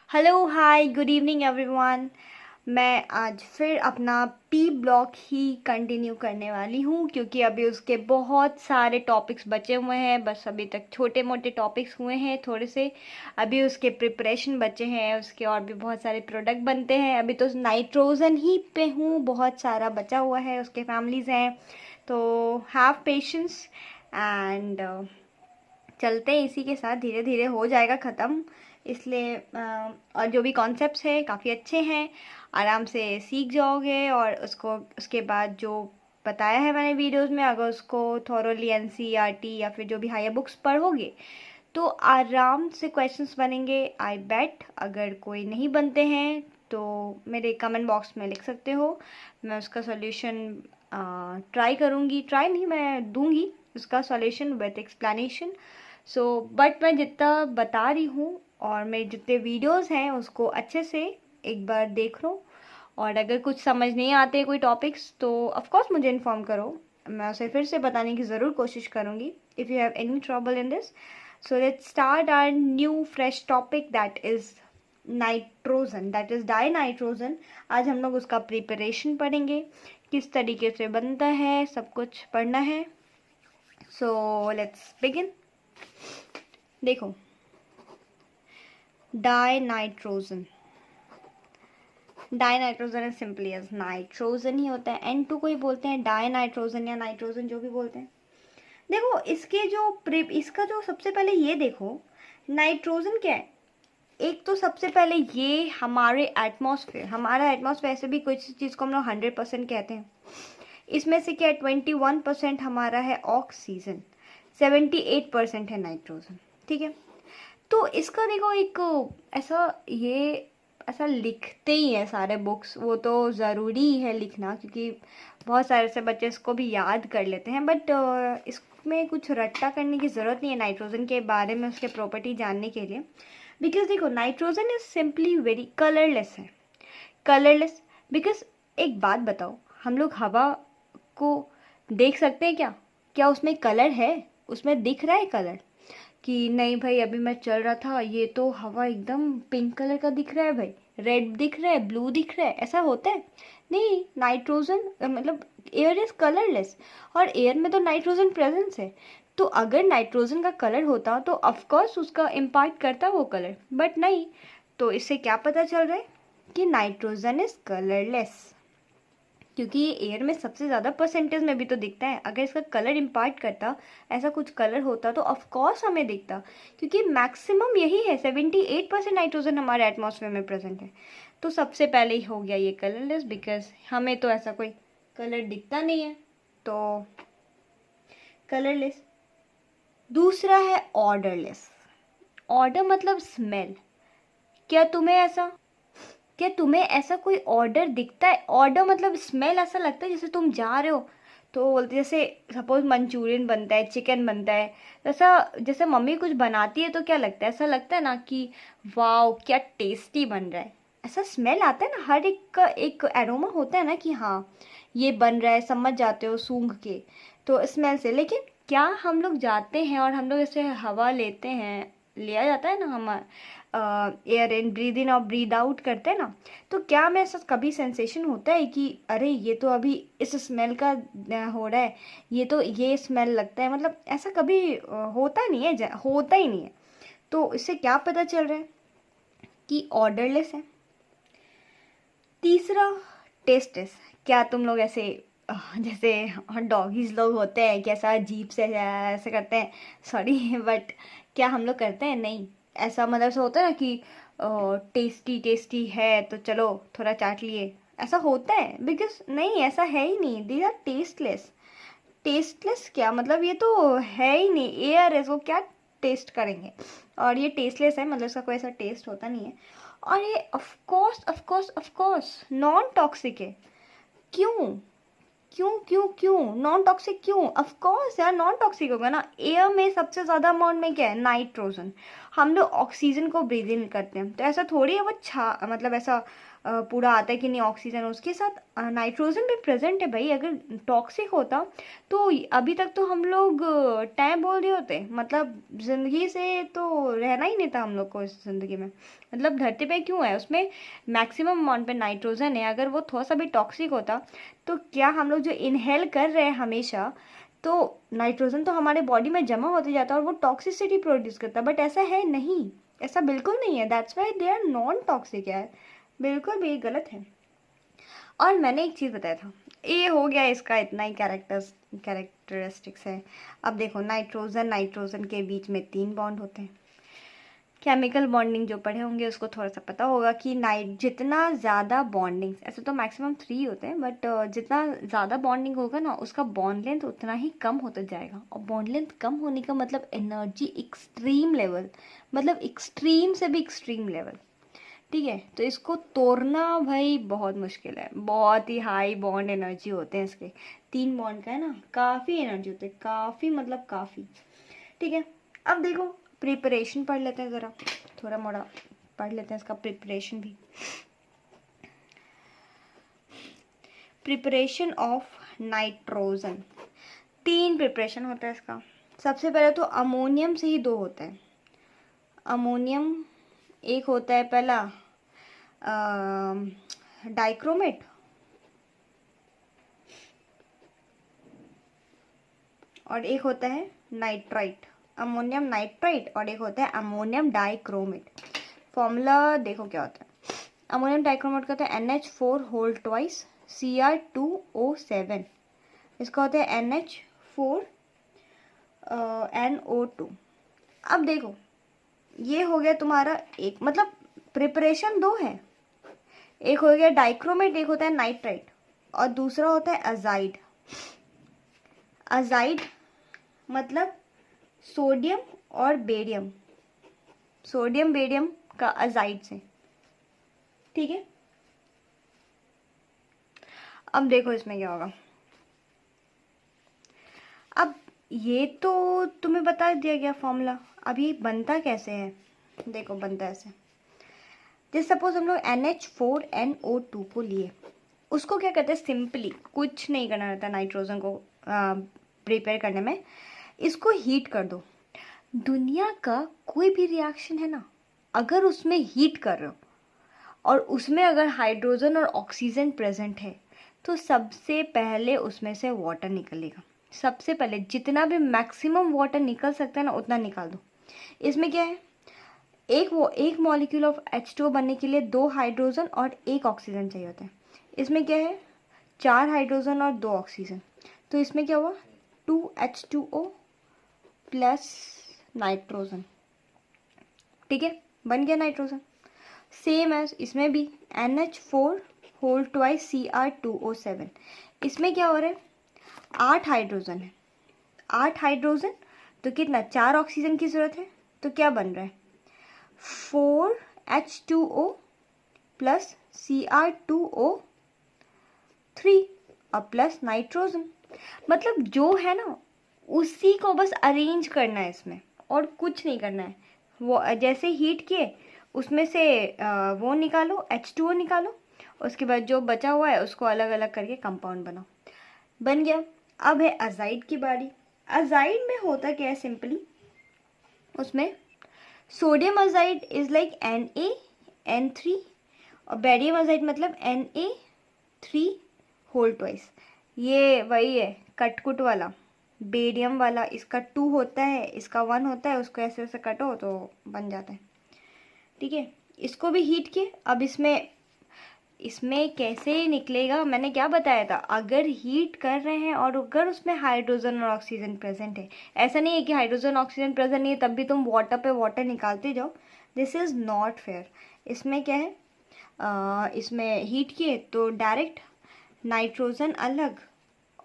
Hello hi good evening everyone. मैं आज फिर अपना पी ब्लॉक ही कंटिन्यू करने वाली हूँ क्योंकि अभी उसके बहुत सारे टॉपिक्स बचे हुए हैं। बस अभी तक छोटे मोटे टॉपिक्स हुए हैं थोड़े से। अभी उसके प्रिपरेशन बचे हैं, उसके और भी बहुत सारे प्रोडक्ट बनते हैं। अभी तो नाइट्रोजन ही पे हूँ, बहुत सारा बचा हुआ है, उसके फैमिलीज़ हैं। तो हैव पेशेंस एंड चलते हैं इसी के साथ, धीरे धीरे हो जाएगा ख़त्म। इसलिए और जो भी कॉन्सेप्ट्स हैं काफ़ी अच्छे हैं, आराम से सीख जाओगे। और उसको उसके बाद जो बताया है मैंने वीडियोस में, अगर उसको थॉरोली एनसीईआरटी या फिर जो भी हायर बुक्स पढ़ोगे तो आराम से क्वेश्चंस बनेंगे। आई बेट अगर कोई नहीं बनते हैं तो मेरे कमेंट बॉक्स में लिख सकते हो, मैं उसका सॉल्यूशन ट्राई करूँगी। ट्राई नहीं, मैं दूंगी उसका solution with explanation. So but मैं जितना बता रही हूँ और मेरे जितने वीडियोस हैं उसको अच्छे से एक बार देख लो। और अगर कुछ समझ नहीं आते कोई टॉपिक्स तो ऑफ कोर्स मुझे इन्फॉर्म करो, मैं उसे फिर से बताने की ज़रूर कोशिश करूँगी if you have any trouble in this. So let's start our new fresh topic that is nitrogen, that is dinitrogen. आज हम लोग उसका प्रिपरेशन पढ़ेंगे, किस तरीके से बनता है, सब कुछ पढ़ना है। So let's begin. देखो, dinitrogen, dinitrogen is simply as nitrogen ही होता है। N2 को ही बोलते हैं डाई नाइट्रोजन या नाइट्रोजन, जो भी बोलते हैं। देखो इसके जो इसका जो सबसे पहले ये देखो, नाइट्रोजन क्या है। एक तो सबसे पहले ये हमारे एटमॉस्फेयर, हमारा एटमॉस्फेयर ऐसे भी कोई चीज़ को हम लोग 100% कहते हैं। इसमें से क्या है, 21% हमारा है ऑक्सीजन, 78% है नाइट्रोजन। ठीक है, तो इसका देखो एक ऐसा, ये ऐसा लिखते ही है सारे बुक्स, वो तो ज़रूरी है लिखना क्योंकि बहुत सारे से बच्चे इसको भी याद कर लेते हैं। बट इसमें कुछ रट्टा करने की ज़रूरत नहीं है नाइट्रोजन के बारे में, उसके प्रॉपर्टी जानने के लिए। बिकॉज देखो nitrogen is simply very colourless है, कलरलेस। बिकॉज एक बात बताओ, हम लोग हवा को देख सकते हैं क्या? क्या उसमें कलर है? उसमें दिख रहा है कलर? कि नहीं भाई अभी मैं चल रहा था, ये तो हवा एकदम पिंक कलर का दिख रहा है भाई, रेड दिख रहा है, ब्लू दिख रहा है, ऐसा होता है? नहीं, नाइट्रोजन मतलब एयर इज कलरलेस, और एयर में तो नाइट्रोजन प्रेजेंस है। तो अगर नाइट्रोजन का कलर होता तो ऑफकोर्स उसका इम्पैक्ट करता वो कलर, बट नहीं। तो इससे क्या पता चल रहा है कि नाइट्रोजन इज कलरलेस, क्योंकि ये एयर में सबसे ज़्यादा परसेंटेज में भी तो दिखता है। अगर इसका कलर इम्पार्ट करता, ऐसा कुछ कलर होता तो ऑफकोर्स हमें दिखता, क्योंकि मैक्सिमम यही है, 78% नाइट्रोजन हमारे एटमॉस्फेयर में प्रेजेंट है। तो सबसे पहले ही हो गया ये कलरलेस, बिकॉज हमें तो ऐसा कोई कलर दिखता नहीं है, तो कलरलेस। दूसरा है ऑर्डरलेस। ऑर्डर मतलब स्मेल। क्या तुम्हें ऐसा, क्या तुम्हें ऐसा कोई ऑर्डर दिखता है? ऑर्डर मतलब स्मेल, ऐसा लगता है जैसे तुम जा रहे हो तो बोलते, जैसे सपोज मंचूरियन बनता है, चिकन बनता है, ऐसा जैसे मम्मी कुछ बनाती है तो क्या लगता है, ऐसा लगता है ना कि वाओ क्या टेस्टी बन रहा है। ऐसा स्मेल आता है ना, हर एक का एक एरोमा होता है ना कि हाँ ये बन रहा है, समझ जाते हो सूंघ के, तो स्मेल से। लेकिन क्या हम लोग जाते हैं और हम लोग ऐसे हवा लेते हैं, लिया जाता है ना, हम एयर इन ब्रीद इन और ब्रीद आउट करते हैं ना, तो क्या हमें ऐसा कभी सेंसेशन होता है कि अरे ये तो अभी इस स्मेल का हो रहा है, ये तो ये स्मेल लगता है? मतलब ऐसा कभी होता नहीं है, होता ही नहीं है। तो इससे क्या पता चल रहा है कि ऑर्डरलेस है। तीसरा, टेस्टलेस। क्या तुम लोग ऐसे जैसे डॉगीज लोग होते हैं कैसा अजीब से ऐसे करते हैं, सॉरी बट क्या हम लोग करते हैं? नहीं, ऐसा मतलब से होता है ना कि टेस्टी टेस्टी है तो चलो थोड़ा चाट लिए, ऐसा होता है? बिकॉज नहीं, ऐसा है ही नहीं, दीज आर टेस्टलेस। टेस्टलेस क्या मतलब, ये तो है ही नहीं, एयर है, वो क्या टेस्ट करेंगे? और ये टेस्टलेस है, मतलब इसका कोई ऐसा टेस्ट होता नहीं है। और ये of course of course of course non toxic है। क्यों क्यों क्यों क्यों नॉन टॉक्सिक क्यों? ऑफकोर्स यार नॉन टॉक्सिक होगा ना। एयर में सबसे ज़्यादा अमाउंट में क्या है, नाइट्रोजन। हम लोग ऑक्सीजन को ब्रीद इन करते हैं, तो ऐसा थोड़ी है वो मतलब ऐसा पूरा आता है कि नहीं ऑक्सीजन, उसके साथ नाइट्रोजन भी प्रेजेंट है भाई। अगर टॉक्सिक होता तो अभी तक तो हम लोग टैब बोल रहे होते, मतलब ज़िंदगी से तो रहना ही नहीं था हम लोग को इस ज़िंदगी में। मतलब धरती पे क्यों है, उसमें मैक्सिमम अमाउंट पे नाइट्रोजन है। अगर वो थोड़ा सा भी टॉक्सिक होता तो क्या हम लोग जो इनहेल कर रहे हैं हमेशा, तो नाइट्रोजन तो हमारे बॉडी में जमा होते जाता है और वो टॉक्सिसिटी प्रोड्यूस करता है। बट ऐसा है नहीं, ऐसा बिल्कुल नहीं है। That's why they are non toxic यार, बिल्कुल भी गलत है। और मैंने एक चीज़ बताया था, ये हो गया इसका इतना ही कैरेक्टरिस्टिक्स है। अब देखो नाइट्रोजन नाइट्रोजन के बीच में 3 बॉन्ड होते हैं। केमिकल बॉन्डिंग जो पढ़े होंगे उसको थोड़ा सा पता होगा कि जितना ज़्यादा बॉन्डिंग, ऐसे तो मैक्सिमम 3 होते हैं, बट जितना ज़्यादा बॉन्डिंग होगा ना उसका बॉन्ड लेंथ उतना ही कम होता जाएगा। और बॉन्ड लेंथ कम होने का मतलब एनर्जी एक्सट्रीम लेवल, मतलब एक्सट्रीम से भी एक्सट्रीम लेवल। ठीक है, तो इसको तोड़ना भाई बहुत मुश्किल है। बहुत ही हाई बॉन्ड एनर्जी होते हैं इसके। 3 बॉन्ड का है ना, काफ़ी एनर्जी होती है, काफ़ी मतलब काफ़ी। ठीक है, अब देखो प्रिपरेशन पढ़ लेते हैं ज़रा, थोड़ा मोड़ा पढ़ लेते हैं इसका प्रिपरेशन भी। प्रिपरेशन ऑफ नाइट्रोजन, 3 प्रिपरेशन होता है इसका। सबसे पहले तो अमोनियम से ही 2 होते हैं। अमोनियम एक होता है पहला डाइक्रोमेट, और एक होता है नाइट्राइट, अमोनियम नाइट्राइट, और एक होता है अमोनियम डाइक्रोमेट। फॉर्मूला देखो क्या होता है। अमोनियम डाइक्रोमेट का होता है NH4 होल ट्वाइस Cr2O7, इसका होता है NH4 NO2। अब देखो ये हो गया तुम्हारा एक, मतलब प्रिपरेशन 2 है। एक हो गया डाइक्रोमेट, एक होता है नाइट्राइट, और दूसरा होता है अजाइड। अजाइड मतलब सोडियम और बेरियम, सोडियम बेरियम का अजाइड से। ठीक है, अब देखो इसमें क्या होगा। अब ये तो तुम्हें बता दिया गया फॉर्मूला, अब ये बनता कैसे है। देखो बनता ऐसे, जैसे सपोज हम लोग NH4NO2 को लिए, उसको क्या करते हैं, सिंपली कुछ नहीं करना रहता नाइट्रोजन को प्रिपेयर करने में, इसको हीट कर दो। दुनिया का कोई भी रिएक्शन है ना, अगर उसमें हीट कर रहे हो और उसमें अगर हाइड्रोजन और ऑक्सीजन प्रेजेंट है, तो सबसे पहले उसमें से वाटर निकलेगा। सबसे पहले जितना भी मैक्सिमम वाटर निकल सकता है ना उतना निकाल दो। इसमें क्या है, एक मॉलिक्यूल ऑफ H2O बनने के लिए 2 हाइड्रोजन और 1 ऑक्सीजन चाहिए होता है। इसमें क्या है, 4 हाइड्रोजन और 2 ऑक्सीजन, तो इसमें क्या हुआ 2H2O प्लस नाइट्रोजन। ठीक है, बन गया नाइट्रोजन। सेम एज इसमें भी NH4 होल ट्वाइस Cr2O7, इसमें क्या हो रहा है, 8 हाइड्रोजन है। 8 हाइड्रोजन तो कितना, 4 ऑक्सीजन की जरूरत है, तो क्या बन रहा है 4H2O प्लस Cr2O3 और प्लस नाइट्रोजन। मतलब जो है ना उसी को बस अरेंज करना है इसमें, और कुछ नहीं करना है। वो जैसे हीट किए उसमें से वो निकालो, H2O निकालो, उसके बाद जो बचा हुआ है उसको अलग अलग करके कंपाउंड बनाओ, बन गया। अब है अजाइड की बारी। अजाइड में होता क्या है, सिंपली उसमें sodium azide is like NaN3, और बेरियम अजाइड मतलब Na3 होल ट्वाइस। ये वही है कटकुट वाला, बेरियम वाला, इसका 2 होता है, इसका 1 होता है, उसको ऐसे ऐसे कटो तो बन जाता है। ठीक है, इसको भी हीट किए। अब इसमें कैसे निकलेगा, मैंने क्या बताया था, अगर हीट कर रहे हैं और अगर उसमें हाइड्रोजन और ऑक्सीजन प्रेजेंट है, ऐसा नहीं है कि हाइड्रोजन ऑक्सीजन प्रेजेंट नहीं है तब भी तुम वाटर पे वाटर निकालते जाओ, दिस इज़ नॉट फेयर। इसमें क्या है, इसमें हीट किए तो डायरेक्ट नाइट्रोजन अलग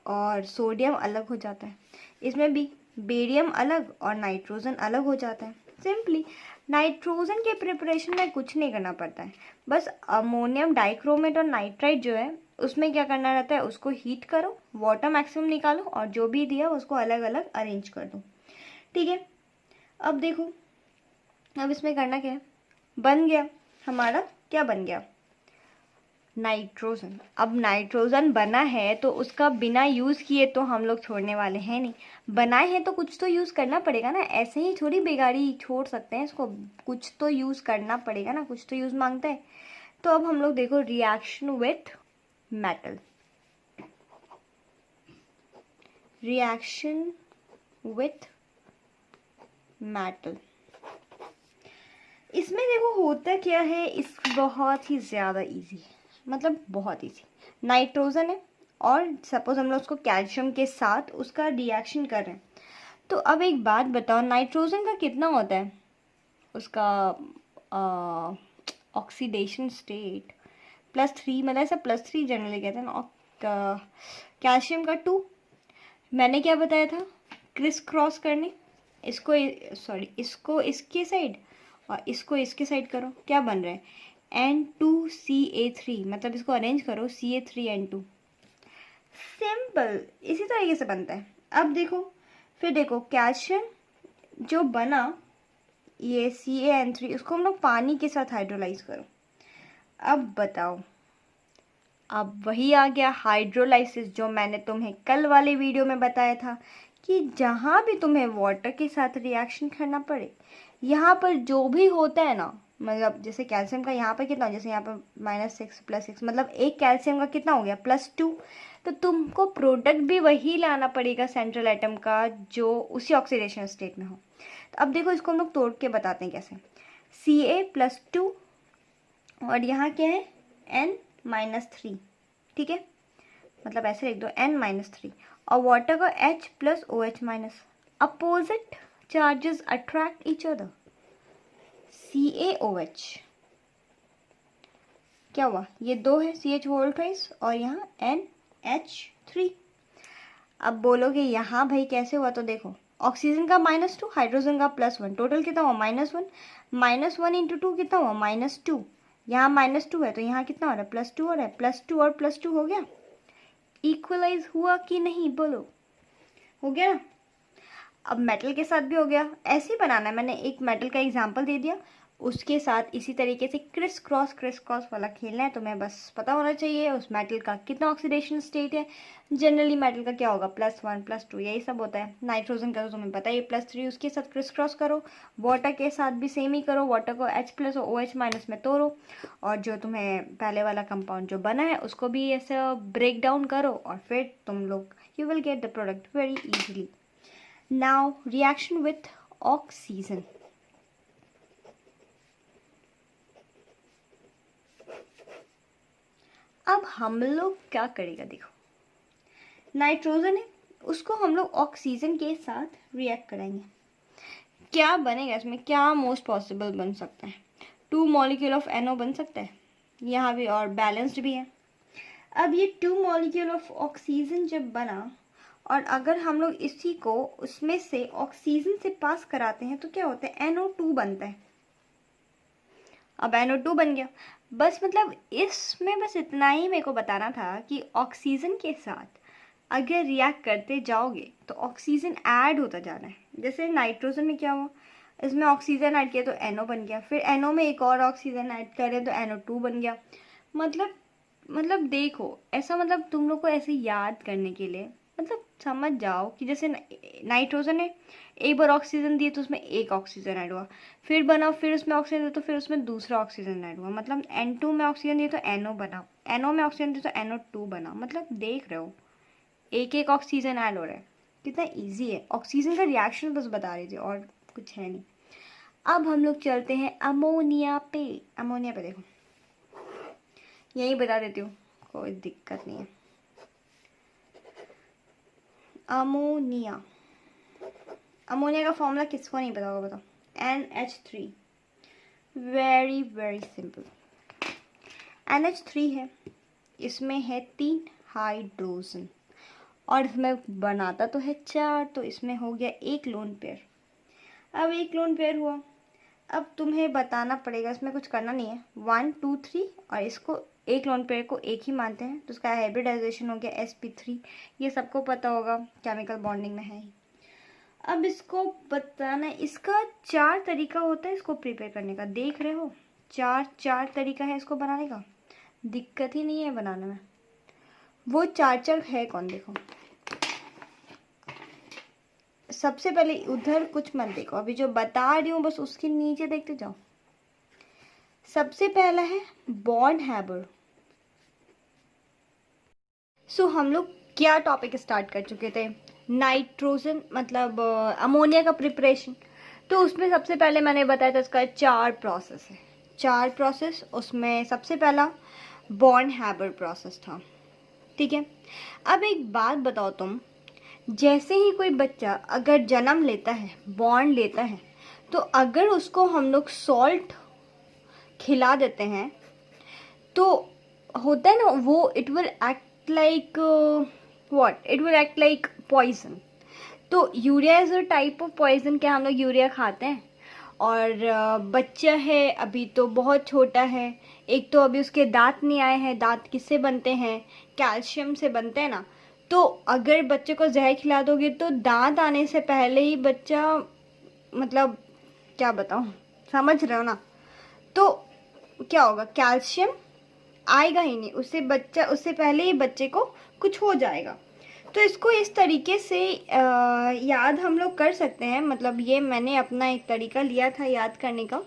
और सोडियम अलग हो जाता है, इसमें भी बेरियम अलग और नाइट्रोजन अलग हो जाता है। सिंपली नाइट्रोजन के प्रिपरेशन में कुछ नहीं करना पड़ता है, बस अमोनियम डाइक्रोमेट और नाइट्राइट जो है उसमें क्या करना रहता है, उसको हीट करो, वाटर मैक्सिमम निकालो, और जो भी दिया उसको अलग अलग अरेंज कर दो। ठीक है, अब देखो अब इसमें करना क्या है, बन गया हमारा, क्या बन गया नाइट्रोजन। अब नाइट्रोजन बना है तो उसका बिना यूज़ किए तो हम लोग छोड़ने वाले हैं नहीं। बनाए हैं तो कुछ तो यूज़ करना पड़ेगा ना, ऐसे ही थोड़ी बेगारी छोड़ सकते हैं इसको, कुछ तो यूज़ करना पड़ेगा ना, कुछ तो यूज़ मांगता है। तो अब हम लोग देखो reaction with metal, reaction with metal. इसमें देखो होता क्या है, इस बहुत ही ज़्यादा इजी है, मतलब बहुत इजी। नाइट्रोजन है और सपोज हम लोग उसको कैल्शियम के साथ उसका रिएक्शन कर रहे हैं। तो अब एक बात बताओ, नाइट्रोजन का कितना होता है उसका ऑक्सीडेशन स्टेट? +3, मतलब ऐसा +3 जनरली कहते हैं ना। कैल्शियम का 2। मैंने क्या बताया था, क्रिस क्रॉस करने, इसको सॉरी इसको इसके साइड और इसको इसके साइड करो, क्या बन रहा है N2CA3, मतलब इसको अरेंज करो CA3N2। सिंपल, इसी तरीके से बनता है। अब देखो, फिर देखो कैल्शियम जो बना ये CaN3, उसको हम लोग पानी के साथ हाइड्रोलाइज करो। अब बताओ, अब वही आ गया हाइड्रोलाइसिस, जो मैंने तुम्हें कल वाले वीडियो में बताया था कि जहाँ भी तुम्हें वाटर के साथ रिएक्शन करना पड़े, यहाँ पर जो भी होता है ना, मतलब जैसे कैल्शियम का यहाँ पर कितना, जैसे यहाँ पर -6 +6, मतलब एक कैल्शियम का कितना हो गया +2। तो तुमको प्रोडक्ट भी वही लाना पड़ेगा सेंट्रल एटम का जो उसी ऑक्सीडेशन स्टेट में हो। तो अब देखो इसको हम लोग तोड़ के बताते हैं कैसे। Ca+2 और यहाँ क्या है N-3, ठीक है, मतलब ऐसे लिख दो N-3, और वाटर का H+OH-। Opposite charges attract each other, CaOH, क्या हुआ, ये 2 है CH2 और यहाँ NH3। अब बोलोगे यहाँ भाई कैसे हुआ, तो देखो ऑक्सीजन का -2, हाइड्रोजन का +1, टोटल कितना हुआ -1, -1 × 2 कितना हुआ -2, यहाँ -2 है तो यहाँ कितना हो रहा है +2 हो रहा है, +2 और +2 हो गया, इक्वलाइज हुआ कि नहीं, बोलो, हो गया ना। अब मेटल के साथ भी हो गया, ऐसे ही बनाना है, मैंने एक मेटल का एग्जांपल दे दिया, उसके साथ इसी तरीके से क्रिस क्रॉस वाला खेलना है। तुम्हें बस पता होना चाहिए उस मेटल का कितना ऑक्सीडेशन स्टेट है। जनरली मेटल का क्या होगा +1 +2 यही सब होता है। नाइट्रोजन का तो तुम्हें पता ही +3, उसके साथ क्रिस क्रॉस करो। वाटर के साथ भी सेम ही करो, वाटर को H+ और OH- में तोड़ो, और जो तुम्हें पहले वाला कंपाउंड जो बना है उसको भी ऐसा ब्रेक डाउन करो, और फिर तुम लोग you will get the product very easily. Now reaction with oxygen. अब हम लोग क्या करेगा, देखो नाइट्रोजन है उसको हम लोग ऑक्सीजन के साथ रिएक्ट कराएंगे। क्या बनेगा इसमें, क्या मोस्ट पॉसिबल बन सकता है, 2 मॉलिक्यूल ऑफ NO बन सकता है, यहाँ भी और बैलेंस्ड भी है। अब ये 2 मॉलिक्यूल ऑफ ऑक्सीजन जब बना, और अगर हम लोग इसी को उसमें से ऑक्सीजन से पास कराते हैं तो क्या होता है NO2 बनता है। अब NO2 बन गया, बस मतलब इसमें बस इतना ही मेरे को बताना था कि ऑक्सीजन के साथ अगर रिएक्ट करते जाओगे तो ऑक्सीजन ऐड होता जाना है। जैसे नाइट्रोजन में क्या हुआ, इसमें ऑक्सीजन ऐड किया तो NO बन गया, फिर NO में एक और ऑक्सीजन ऐड करें तो NO2 बन गया। मतलब देखो ऐसा, मतलब तुम लोग को ऐसे याद करने के लिए, मतलब समझ जाओ कि जैसे नाइट्रोजन है, एक बार ऑक्सीजन दिए तो उसमें एक ऑक्सीजन ऐड हुआ, फिर बना, फिर उसमें ऑक्सीजन दिया तो फिर उसमें दूसरा ऑक्सीजन ऐड हुआ, मतलब N2 में ऑक्सीजन दिए तो NO बना, NO में ऑक्सीजन दिए तो NO2 बना। मतलब देख रहे हो एक एक ऑक्सीजन ऐड हो रहा है, कितना ईजी है। ऑक्सीजन का रिएक्शन बस बता रही थी और कुछ है नहीं। अब हम लोग चलते हैं अमोनिया पे। अमोनिया पे देखो यही बता देती हूँ, कोई दिक्कत नहीं है। अमोनिया, अमोनिया का फॉर्मूला किसको नहीं पता होगा, बताओ NH3, very very simple. NH3 है, इसमें है 3 हाइड्रोजन, और इसमें बनाता तो है 4, तो इसमें हो गया 1 लोन पेयर। अब 1 लोन पेयर हुआ, अब तुम्हें बताना पड़ेगा, इसमें कुछ करना नहीं है, 1 2 3, और इसको 1 लोन पेयर को एक ही मानते हैं तो उसका हाइब्रिडाइजेशन हो गया sp3। ये सबको पता होगा, केमिकल बॉन्डिंग में है ही। अब इसको बताना, इसका 4 तरीका होता है इसको प्रिपेयर करने का, देख रहे हो 4 तरीका है इसको बनाने का। दिक्कत ही नहीं है बनाने में। वो चार्जर है कौन, देखो सबसे पहले उधर कुछ मत देखो, अभी जो बता रही हूँ बस उसके नीचे देखते जाओ। सबसे पहला है बॉन्ड हैबर। सो हम लोग क्या टॉपिक स्टार्ट कर चुके थे, नाइट्रोजन मतलब अमोनिया का प्रिपरेशन। तो उसमें सबसे पहले मैंने बताया था इसका 4 प्रोसेस है, 4 प्रोसेस। उसमें सबसे पहला बॉन्ड हैबर प्रोसेस था, ठीक है। अब एक बात बताओ तुम, जैसे ही कोई बच्चा अगर जन्म लेता है, बॉन्ड लेता है, तो अगर उसको हम लोग सॉल्ट खिला देते हैं तो होता है ना वो, it will act like what, it will act like poison. तो urea is a type of poison. क्या हम लोग यूरिया खाते हैं? और बच्चा है अभी तो बहुत छोटा है, एक तो अभी उसके दांत नहीं आए हैं। दांत किससे बनते हैं? कैल्शियम से बनते हैं ना। तो अगर बच्चे को जहर खिला दोगे तो दांत आने से पहले ही बच्चा, मतलब क्या बताऊं, समझ रहे हो ना। तो क्या होगा, कैल्शियम आएगा ही नहीं उससे, बच्चा उससे पहले ही बच्चे को कुछ हो जाएगा। तो इसको इस तरीके से याद हम लोग कर सकते हैं। मतलब ये मैंने अपना एक तरीका लिया था याद करने का,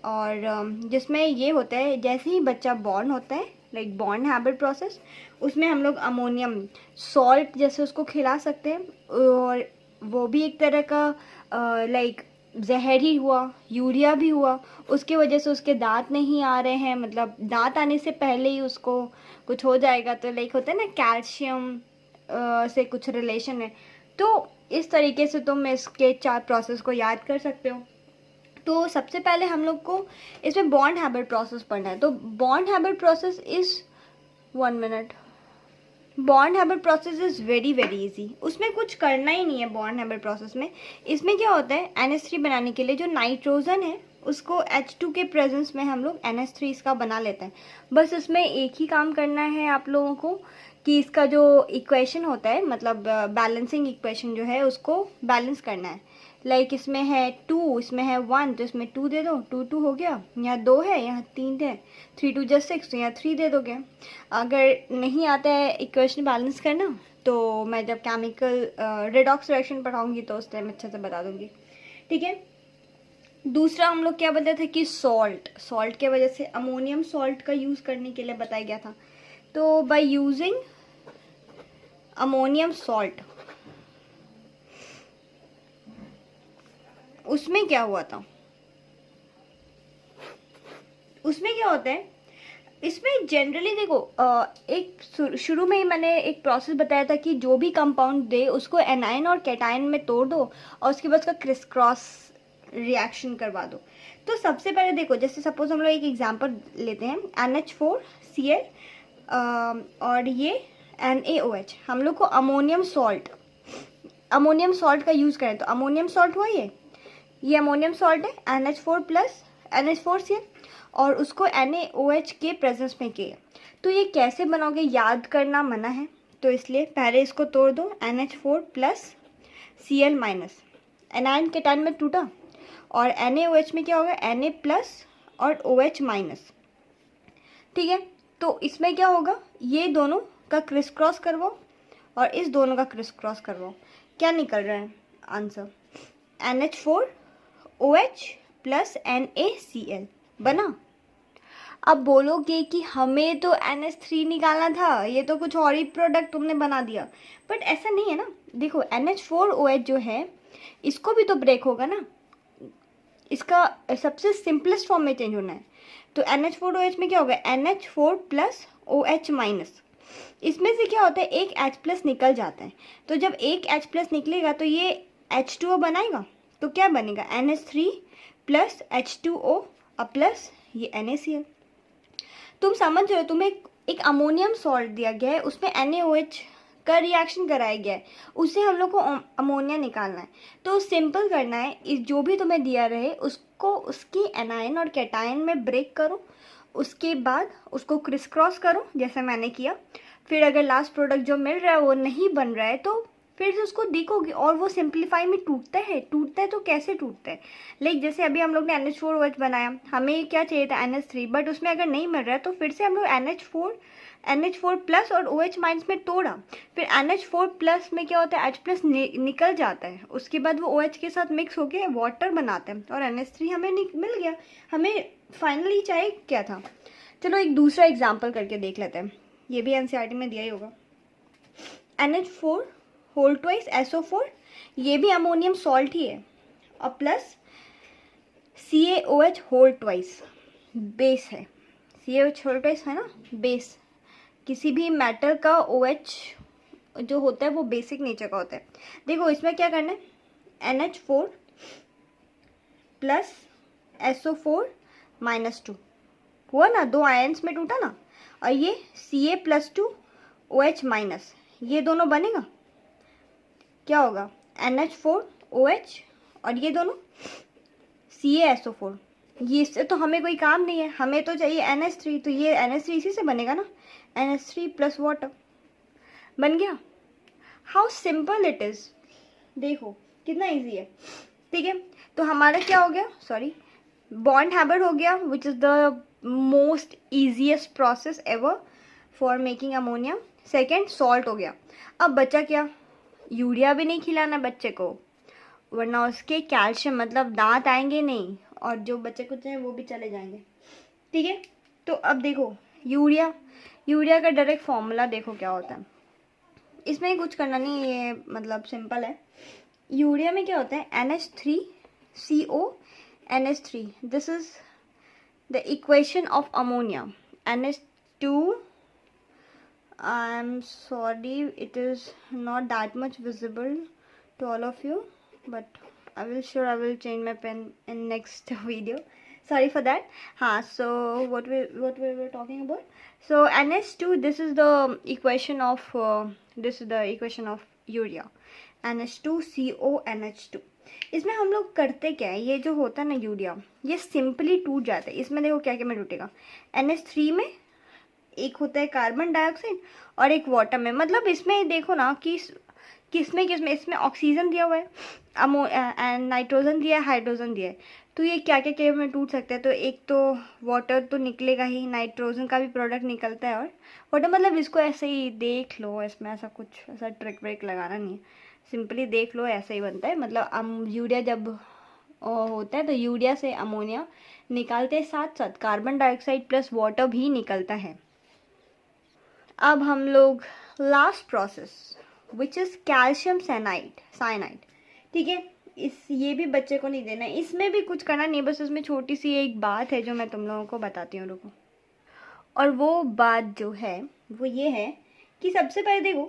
और जिसमें ये होता है जैसे ही बच्चा बॉर्न होता है, लाइक बॉर्न हैबिट प्रोसेस, उसमें हम लोग अमोनियम सॉल्ट जैसे उसको खिला सकते हैं। और वो भी एक तरह का लाइक जहर ही हुआ, यूरिया भी हुआ। उसकी वजह से उसके दांत नहीं आ रहे हैं, मतलब दांत आने से पहले ही उसको कुछ हो जाएगा। तो लाइक होता है ना कैल्शियम से कुछ रिलेशन है। तो इस तरीके से तुम इसके 4 प्रोसेस को याद कर सकते हो। तो सबसे पहले हम लोग को इसमें बॉन्ड हैबिट प्रोसेस पढ़ना है। तो bond habit process is 1 minute. Bond habit process is very very easy. उसमें कुछ करना ही नहीं है बॉन्ड हैबिट प्रोसेस में। इसमें क्या होता है, NH3 बनाने के लिए जो नाइट्रोजन है उसको H2 के प्रेजेंस में हम लोग NH3 इसका बना लेते हैं। बस इसमें एक ही काम करना है आप लोगों को कि इसका जो इक्वेशन होता है, मतलब बैलेंसिंग इक्वेशन जो है उसको बैलेंस करना है। लाइक इसमें है 2, इसमें है 1, तो इसमें 2 दे दो, 2 2 हो गया। यहाँ 2 है, यहाँ 3 है, 3 2 just 6, तो यहाँ 3 दे दोगे। अगर नहीं आता है इक्वेशन बैलेंस करना तो मैं जब केमिकल रिडॉक्स रिएक्शन पढ़ाऊंगी तो उस टाइम अच्छे से बता दूंगी, ठीक है। दूसरा हम लोग क्या बताए थे कि सॉल्ट के वजह से अमोनियम सॉल्ट का यूज़ करने के लिए बताया गया था। तो बाय यूजिंग अमोनियम सॉल्ट, उसमें क्या हुआ था, उसमें क्या होता है, इसमें जनरली देखो एक शुरू में ही मैंने एक प्रोसेस बताया था कि जो भी कंपाउंड दे उसको एनायन और कैटायन में तोड़ दो और उसके बाद उसका क्रिस क्रॉस रिएक्शन करवा दो। तो सबसे पहले देखो, जैसे सपोज हम लोग एक एग्जांपल लेते हैं, NH4Cl और ये NaOH। हम लोग को अमोनियम सॉल्ट का यूज़ करें तो अमोनियम सॉल्ट हुआ ये अमोनियम सॉल्ट है NH4 प्लस NH4Cl, और उसको NaOH के प्रेजेंस में किया। तो ये कैसे बनाओगे, याद करना मना है, तो इसलिए पहले इसको तोड़ दो। NH4 plus Cl minus, anion cation में टूटा, और NaOH में क्या होगा, Na प्लस और OH माइनस, ठीक है। तो इसमें क्या होगा, ये दोनों का क्रिस क्रॉस करवाओ और इस दोनों का क्रिस क्रॉस करवाओ। क्या निकल रहा है आंसर, NH4OH प्लस NaCl बना। अब बोलोगे कि हमें तो NH3 निकालना था, ये तो कुछ और ही प्रोडक्ट तुमने बना दिया। बट ऐसा नहीं है ना, देखो NH4OH जो है इसको भी तो ब्रेक होगा ना, इसका सबसे सिंपलेस्ट फॉर्म में चेंज होना है। तो NH4OH में क्या होगा, NH4 प्लस OH माइनस। इसमें से क्या होता है, एक H प्लस निकल जाता है। तो जब एक H प्लस निकलेगा तो ये H2O बनाएगा, तो क्या बनेगा, NH3 प्लस H2O प्लस ये NaCl। तुम समझ रहे हो, तुम्हें एक अमोनियम सॉल्ट दिया गया है, उसमें NaOH का रिएक्शन कराया गया है, उससे हम लोग को अमोनिया निकालना है। तो सिंपल करना है, इस जो भी तुम्हें दिया रहे उसको उसकी एनायन और कैटायन में ब्रेक करो, उसके बाद उसको क्रिस क्रॉस करो जैसे मैंने किया। फिर अगर लास्ट प्रोडक्ट जो मिल रहा है वो नहीं बन रहा है तो फिर से उसको देखोगे और वो सिंप्लीफाई में टूटता है तो कैसे टूटता है? लाइक जैसे अभी हम लोग ने NH4OH बनाया, हमें क्या चाहिए था NH3, बट उसमें अगर नहीं मिल रहा है तो फिर से हम लोग NH4 प्लस और OH माइनस में तोड़ा, फिर NH4 प्लस में क्या होता है, H प्लस निकल जाता है, उसके बाद वो OH के साथ मिक्स होके वाटर बनाते हैं और NH3 हमें मिल गया। हमें फाइनली चाहिए क्या था? चलो एक दूसरा एग्जाम्पल करके देख लेते हैं, ये भी NCERT में दिया ही होगा। NH4 होल ट्वाइस SO4, ये भी अमोनियम सॉल्ट ही है, और plus CaOH whole twice base है। CaOH होल ट्वाइस है ना बेस, किसी भी मेटल का OH जो होता है वो बेसिक नेचर का होता है। देखो इसमें क्या करना है, NH4 प्लस SO4 माइनस 2 हुआ ना, 2 आयन्स में टूटा ना, और ये Ca+2OH माइनस, ये दोनों बनेगा, क्या होगा NH4OH, और ये दोनों CaSO4। ये इससे तो हमें कोई काम नहीं है, हमें तो चाहिए NH3, तो ये NH3 इसी से बनेगा ना, NH3 प्लस वाटर बन गया। हाउ सिंपल इट इज, देखो कितना इजी है। ठीक है, तो हमारा क्या हो गया, सॉरी, बॉन्ड हैबिट हो गया, which is the most easiest process ever for making ammonia. Second salt हो गया। अब बचा क्या, यूरिया भी नहीं खिलाना बच्चे को, वरना उसके कैल्शियम मतलब दांत आएंगे नहीं, और जो बच्चे कुछ हैं वो भी चले जाएंगे। ठीक है, तो अब देखो यूरिया का डायरेक्ट फॉर्मूला देखो क्या होता है, इसमें कुछ करना नहीं, ये मतलब सिंपल है। यूरिया में क्या होता है, NH3CO NH3, this is the equation of ammonia. NH2, I'm sorry it is not that much visible to all of you, but I will change my pen in next video, sorry for that. So what we were talking about, so NH2, this is the equation of urea, NH2CO NH2। इसमें हम लोग करते क्या है, ये जो होता है ना यूरिया, ये सिंपली टूट जाता है। इसमें देखो क्या क्या में टूटेगा, NH3 में एक होता है कार्बन डाइऑक्साइड और एक वाटर में, मतलब इसमें देखो ना कि किसमें इसमें ऑक्सीजन दिया हुआ है, नाइट्रोजन दिया है, हाइड्रोजन दिया है, तो ये क्या क्या में टूट सकता है। तो एक तो वाटर तो निकलेगा ही, नाइट्रोजन का भी प्रोडक्ट निकलता है, और वाटर मतलब इसको ऐसे ही देख लो, इसमें ऐसा कुछ ऐसा ट्रिक व्रिक लगाना नहीं है, सिंपली देख लो ऐसे ही बनता है। मतलब यूरिया जब होता है तो यूरिया से अमोनिया निकालते हैं, साथ साथ कार्बन डाइऑक्साइड प्लस वाटर भी निकलता है। अब हम लोग last process which is calcium cyanide. ठीक है, ये भी बच्चे को नहीं देना है, इसमें भी कुछ करना नहीं, बस इसमें छोटी सी एक बात है जो मैं तुम लोगों को बताती हूँ, रुको। और वो बात जो है वो ये है कि सबसे पहले देखो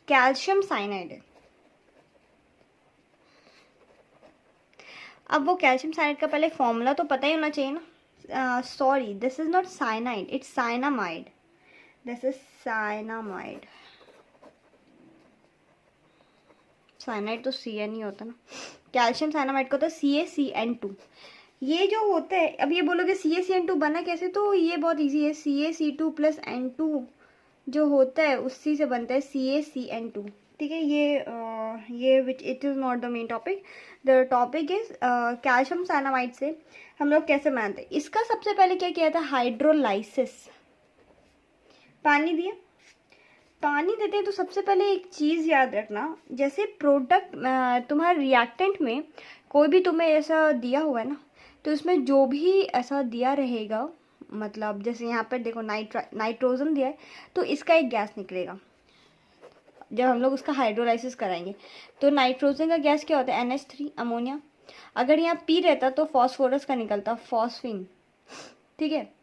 कैल्शियम साइनाइड है। अब वो कैल्शियम साइनाइड का पहले फॉर्मूला तो पता ही होना चाहिए ना। Sorry, this is not cyanide, it's cyanamide, this is cyanamide. Cyanide तो CN ही होता ना, कैल्शियम साइनामाइड का होता है CaCN2। ये जो होता है, अब ये बोलोगे CaCN2 बना कैसे, तो ये बहुत इजी है, CaC2 प्लस N2 जो होता है उसी से बनता है CaCN2। ठीक है, ये which it is not the main topic, the topic is calcium cyanamide से हम लोग कैसे बनाते हैं। इसका सबसे पहले क्या किया था, हाइड्रोलाइसिस, पानी दिया, पानी देते हैं तो सबसे पहले एक चीज़ याद रखना, जैसे प्रोडक्ट तुम्हारे रिएक्टेंट में कोई भी तुम्हें ऐसा दिया हुआ है ना, तो इसमें जो भी ऐसा दिया रहेगा, मतलब जैसे यहाँ पर देखो नाइट्रोजन दिया है, तो इसका एक गैस निकलेगा जब हम लोग उसका हाइड्रोलाइसिस कराएंगे। तो नाइट्रोजन का गैस क्या होता है, NH3 अमोनिया। अगर यहाँ P रहता तो फॉस्फोरस का निकलता, फॉस्फीन। ठीक है,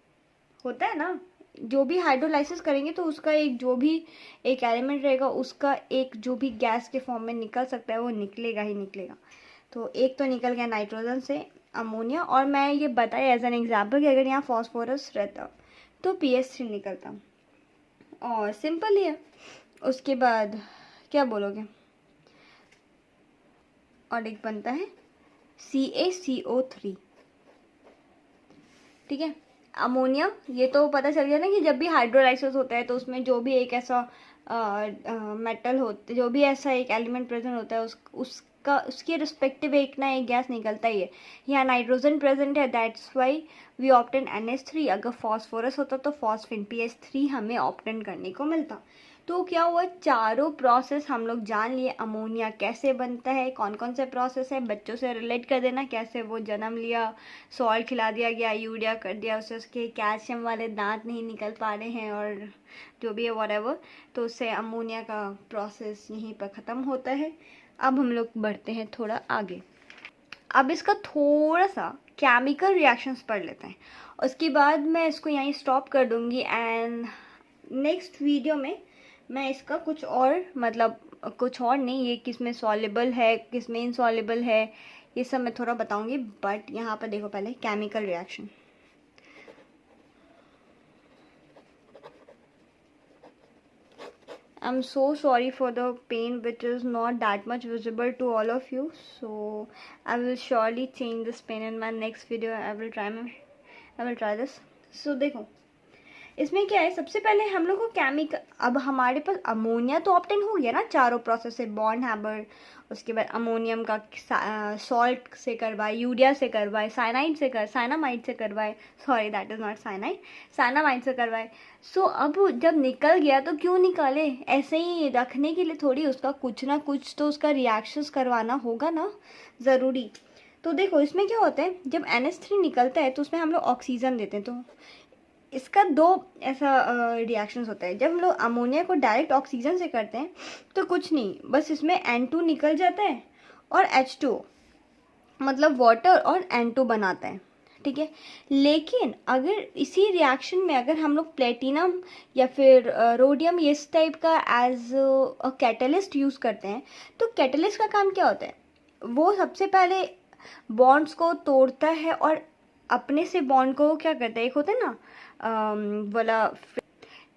होता है ना, जो भी हाइड्रोलाइसिस करेंगे तो उसका एक जो भी एक एलिमेंट रहेगा, उसका एक जो भी गैस के फॉर्म में निकल सकता है वो निकलेगा ही निकलेगा। तो एक तो निकल गया नाइट्रोजन से अमोनिया, और मैं ये बताया एज एन एग्जाम्पल कि अगर यहाँ फॉस्फोरस रहता तो PH3 निकलता, और सिंपल ही है। उसके बाद क्या बोलोगे, और एक बनता है CaCO3। ठीक है, अमोनिया, ये तो पता चल गया ना कि जब भी हाइड्रोलाइसिस होता है तो उसमें जो भी एक ऐसा मेटल होते, जो भी ऐसा एक एलिमेंट प्रेजेंट होता है उसके रिस्पेक्टिव एक ना एक गैस निकलता ही है। यहाँ नाइट्रोजन प्रेजेंट है, that's why we obtain NH3। अगर फॉस्फोरस होता तो फॉस्फिन PH3 हमें ऑप्टेन करने को मिलता। तो क्या हुआ, चारों प्रोसेस हम लोग जान लिए। अमोनिया कैसे बनता है, कौन कौन से प्रोसेस है, बच्चों से रिलेट कर देना, कैसे वो जन्म लिया, सॉल्ट खिला दिया गया, यूरिया कर दिया उसे, उसके कैल्शियम वाले दांत नहीं निकल पा रहे हैं और जो भी है व्हाटएवर, तो उससे अमोनिया का प्रोसेस यहीं पर ख़त्म होता है। अब हम लोग बढ़ते हैं थोड़ा आगे। अब इसका थोड़ा सा केमिकल रिएक्शंस पढ़ लेते हैं, उसके बाद मैं इसको यहीं स्टॉप कर दूंगी एंड नेक्स्ट वीडियो में मैं इसका कुछ और, मतलब कुछ और नहीं, ये किस में सॉल्युबल है किस में इनसॉल्युबल है, ये सब मैं थोड़ा बताऊंगी। बट यहाँ पर देखो पहले chemical reaction. I'm so sorry for the pain which is not that much visible to all of you, so I will surely change this pain in my next video. I will try this. So देखो इसमें क्या है, सबसे पहले हम लोग को chemical, अब हमारे पास अमोनिया तो ऑप्टेन हो गया ना चारों प्रोसेस से, बॉन्ड हैबर, उसके बाद अमोनियम का सॉल्ट से करवाए, यूरिया से करवाए, साइनामाइड से करवाए, sorry that is not cyanamide से करवाए। सो अब जब निकल गया तो क्यों निकाले, ऐसे ही रखने के लिए थोड़ी, उसका कुछ ना कुछ तो उसका रिएक्शंस करवाना होगा ना, ज़रूरी। तो देखो इसमें क्या होता है, जब NH3 निकलता है तो उसमें हम लोग ऑक्सीजन देते हैं, तो इसका दो ऐसा रिएक्शंस होता है। जब हम लोग अमोनिया को डायरेक्ट ऑक्सीजन से करते हैं तो कुछ नहीं, बस इसमें N2 निकल जाता है और H2 मतलब वाटर और N2 बनाता है, ठीक है। लेकिन अगर इसी रिएक्शन में अगर हम लोग प्लेटिनम या फिर रोडियम इस टाइप का एज अ कैटलिस्ट यूज़ करते हैं, तो कैटलिस्ट का काम क्या होता है, वो सबसे पहले बॉन्ड्स को तोड़ता है और अपने से बॉन्ड को क्या करता है, एक होता है ना वाला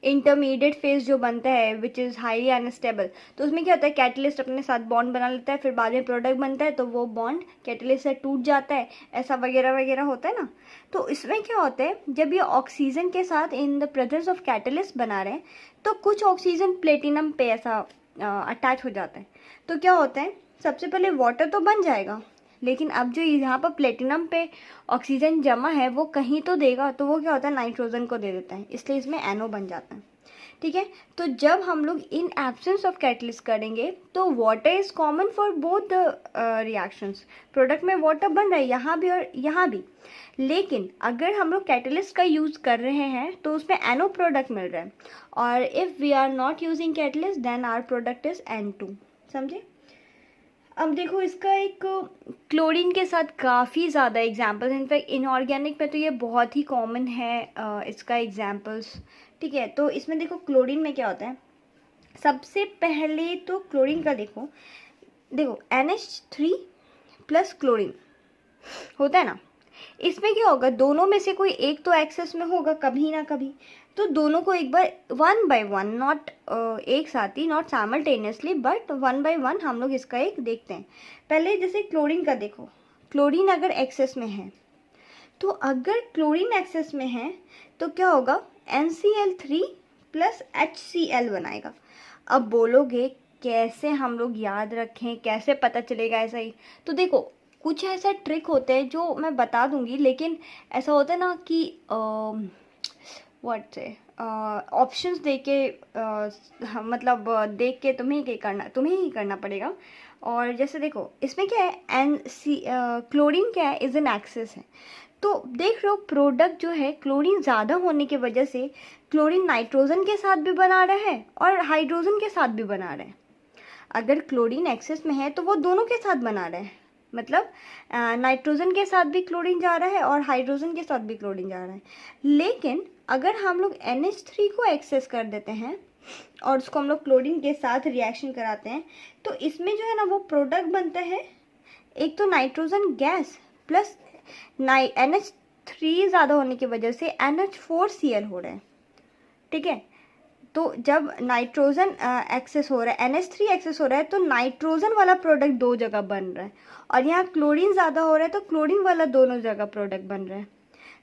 इंटरमीडिएट फेज जो बनता है विच इज़ हाईली अनस्टेबल, तो उसमें क्या होता है, कैटलिस्ट अपने साथ बॉन्ड बना लेता है, फिर बाद में प्रोडक्ट बनता है तो वो बॉन्ड कैटलिस्ट से टूट जाता है, ऐसा वगैरह वगैरह होता है ना। तो इसमें क्या होता है, जब ये ऑक्सीजन के साथ in the presence of catalyst बना रहे हैं तो कुछ ऑक्सीजन प्लेटिनम पे ऐसा अटैच हो जाता है। तो क्या होता है, सबसे पहले वाटर तो बन जाएगा, लेकिन अब जो यहाँ पर प्लेटिनम पे ऑक्सीजन जमा है वो कहीं तो देगा, तो वो क्या होता है, नाइट्रोजन को दे देता है, इसलिए इसमें NO बन जाता है, ठीक है। तो जब हम लोग इन एब्सेंस ऑफ कैटलिस्ट करेंगे तो water is common for both the reactions, product में वाटर बन रहा है यहाँ भी और यहाँ भी। लेकिन अगर हम लोग कैटलिस्ट का यूज़ कर रहे हैं तो उसमें NO प्रोडक्ट मिल रहा है, और if we are not using catalyst then our product is N2, समझे। अब देखो इसका एक क्लोरीन के साथ काफ़ी ज़्यादा एग्जाम्पल्स, इनफैक्ट इनऑर्गेनिक में तो ये बहुत ही कॉमन है इसका एग्जाम्पल्स, ठीक है। तो इसमें देखो क्लोरीन में क्या होता है, सबसे पहले तो क्लोरीन का देखो NH3 प्लस क्लोरीन होता है ना, इसमें क्या होगा, दोनों में से कोई एक तो एक्सेस में होगा कभी ना कभी, तो दोनों को एक बार 1 by 1, नॉट एक साथ ही, नॉट साइमल्टेनियसली बट 1 by 1 हम लोग इसका एक देखते हैं। पहले जैसे क्लोरीन का देखो, क्लोरीन अगर एक्सेस में है, तो अगर क्लोरीन एक्सेस में है तो क्या होगा, NCl3 प्लस HCl बनाएगा। अब बोलोगे कैसे हम लोग याद रखें, कैसे पता चलेगा ऐसा ही, तो देखो कुछ ऐसा ट्रिक होते हैं जो मैं बता दूंगी, लेकिन ऐसा होता है ना कि व्हाट से ऑप्शंस दे के मतलब देख के तुम्हें ही करना पड़ेगा। और जैसे देखो इसमें क्या है, क्लोरीन क्या है, इज एन एक्सेस है, तो देख रहे हो प्रोडक्ट जो है क्लोरीन ज़्यादा होने की वजह से क्लोरीन नाइट्रोजन के साथ भी बना रहा है और हाइड्रोजन के साथ भी बना रहा है। अगर क्लोरीन एक्सेस में है तो वो दोनों के साथ बना रहा है, मतलब नाइट्रोजन के साथ भी क्लोरीन जा रहा है और हाइड्रोजन के साथ भी क्लोरीन जा रहा है। लेकिन अगर हम लोग NH3 को एक्सेस कर देते हैं और उसको हम लोग क्लोरीन के साथ रिएक्शन कराते हैं, तो इसमें जो है ना वो प्रोडक्ट बनता है, एक तो नाइट्रोजन गैस प्लस NH3 ज़्यादा होने की वजह से NH4Cl हो रहा है, ठीक है। तो जब नाइट्रोजन एक्सेस हो रहा है, NH3 एक्सेस हो रहा है, तो नाइट्रोजन वाला प्रोडक्ट दो जगह बन रहा है, और यहाँ क्लोरीन ज़्यादा हो रहा है तो क्लोरीन वाला दोनों जगह प्रोडक्ट बन रहा है।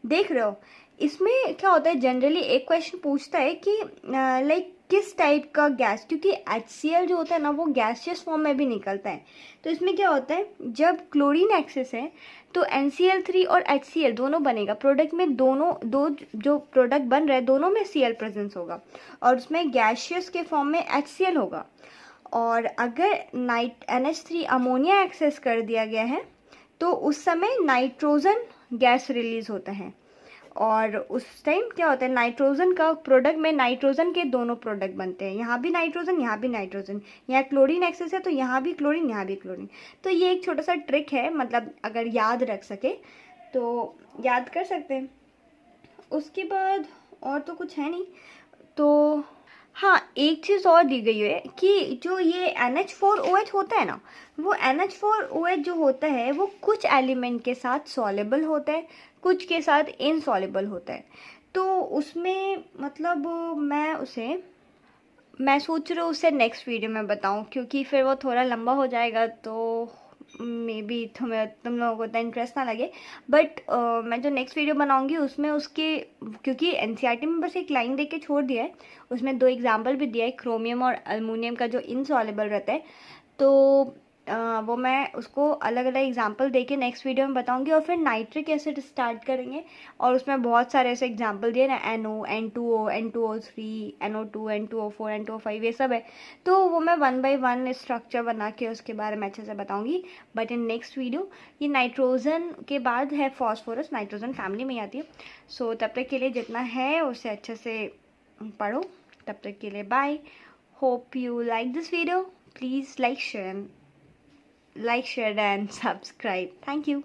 देख रहे हो इसमें क्या होता है, जनरली एक क्वेश्चन पूछता है कि लाइक किस टाइप का गैस, क्योंकि HCl जो होता है ना वो गैसियस फॉर्म में भी निकलता है। तो इसमें क्या होता है, जब क्लोरीन एक्सेस है तो NCl3 और HCl दोनों बनेगा प्रोडक्ट में, दोनों दो जो प्रोडक्ट बन रहे हैं दोनों में Cl प्रेजेंस होगा और उसमें गैसियस के फॉर्म में HCl होगा। और अगर NH3 अमोनिया एक्सेस कर दिया गया है तो उस समय नाइट्रोजन गैस रिलीज होता है और उस टाइम क्या होता है, नाइट्रोजन का प्रोडक्ट में नाइट्रोजन के दोनों प्रोडक्ट बनते हैं, यहाँ भी नाइट्रोजन यहाँ भी नाइट्रोजन, यहाँ क्लोरीन एक्सेस है तो यहाँ भी क्लोरीन यहाँ भी क्लोरीन। तो ये एक छोटा सा ट्रिक है, मतलब अगर याद रख सके तो याद कर सकते हैं। उसके बाद और तो कुछ है नहीं। तो हाँ, एक चीज़ और दी गई है कि जो ये NH4OH होता है ना, वो NH4OH जो होता है वो कुछ एलिमेंट के साथ सॉलेबल होता है, कुछ के साथ इनसॉलेबल होता है। तो उसमें मतलब मैं सोच रही हूँ उसे नेक्स्ट वीडियो में बताऊँ, क्योंकि फिर वो थोड़ा लंबा हो जाएगा तो मे बी तुम लोगों को इतना इंटरेस्ट ना लगे। बट मैं जो नेक्स्ट वीडियो बनाऊंगी उसमें उसके, क्योंकि NCERT में बस एक लाइन दे के छोड़ दिया है, उसमें 2 एग्जाम्पल भी दिया है, क्रोमियम और अल्मोनियम का जो इनसॉलेबल रहता है। तो वो मैं उसको अलग अलग एग्जाम्पल दे के नेक्स्ट वीडियो में बताऊंगी। और फिर नाइट्रिक एसिड स्टार्ट करेंगे और उसमें बहुत सारे ऐसे एग्जाम्पल दिए ना, NO, N2O, N2O3, NO2, N2O4, N2O5 ये सब है। तो वो मैं 1 by 1 स्ट्रक्चर बना के उसके बारे में अच्छे से बताऊंगी। बट इन नेक्स्ट वीडियो, ये नाइट्रोजन के बाद है फॉस्फोरस, नाइट्रोजन फैमिली में आती है। सो तब तक के लिए जितना है उसे अच्छे से पढ़ो। तब तक के लिए bye. Hope you like this video. Please like, share and subscribe. Thank you.